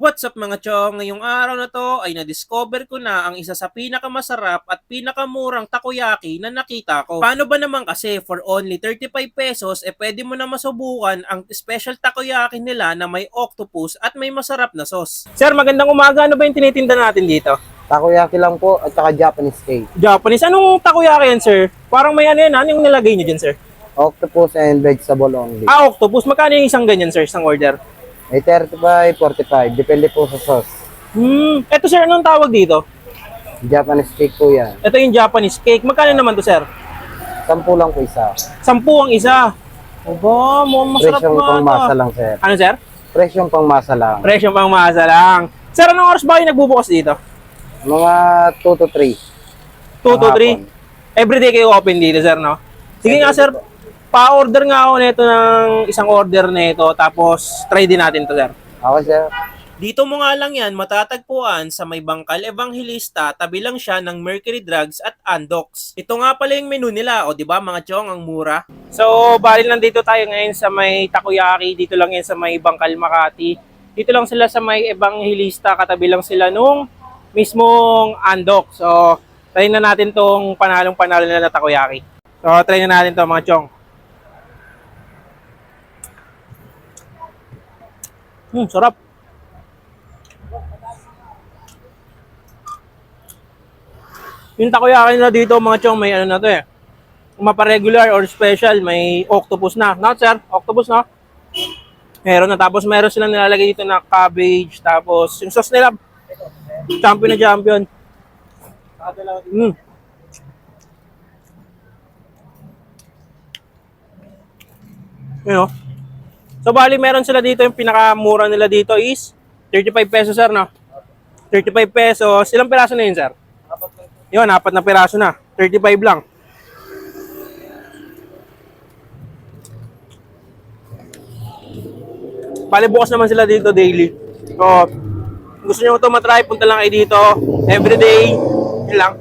What's up mga chong? Ngayong araw na to ay na-discover ko na ang isa sa pinakamasarap at pinakamurang takoyaki na nakita ko. Paano ba naman kasi for only 35 pesos pwede mo na masubukan ang special takoyaki nila na may octopus at may masarap na sauce. Sir, magandang umaga. Ano ba yung tinitinda natin dito? Takoyaki lang po at saka Japanese cake. Japanese. Anong takoyaki yan, sir? Parang may ano yan. Ano yung nilagay nyo dyan, sir? Octopus and vegetable only. Octopus. Magkano yung isang ganyan, sir? Isang order? May 35, 45. Depende po sa sauce. Eto, sir, anong tawag dito? Japanese cake po yan. Ito yung Japanese cake. Magkano naman to, sir? 10 lang po isa. 10 ang isa. Aba, masarap Presyong nga pangmasa ito. lang, sir. Ano, sir? Presyong pangmasa lang. Presyong pang masa lang. Sir, anong oras ba kayo nagbubukas dito? Mga 2 to 3. 2 to 3? Hapon. Everyday kayo open dito, sir, no? Sige nga, sir. Pa-order nga ako nito ng isang order nito, tapos try din natin to, sir. Ako, sir. Dito mo nga lang yan matatagpuan sa may Bangkal Evangelista, tabi lang siya ng Mercury Drugs at Andox. Ito nga pala yung menu nila, o di ba mga chong, ang mura. So, bali lang dito tayo ngayon sa may takoyaki, dito lang yan sa may Bangkal Makati. Dito lang sila sa may Evangelista, katabi lang sila nung mismong Andox. So, try na natin tong panalong-panalo nila na takoyaki. So, try na natin to mga chong. Sarap. Yung takoyaki nila dito mga chong, may ano na to mapa-regular or special, may octopus na. Not sir, octopus na. Meron na, tapos meron silang nilalagay dito na cabbage, tapos yung sauce nila, champion na champion. You know? So bali meron sila dito, yung pinakamura nila dito is 35 pesos sir, no? 35 pesos. Ilang piraso na yun sir? Yun, 4 na piraso na. 35 lang. Bali bukas naman sila dito daily. So, gusto nyo ito matry, punta lang kayo dito. Everyday. Yun lang.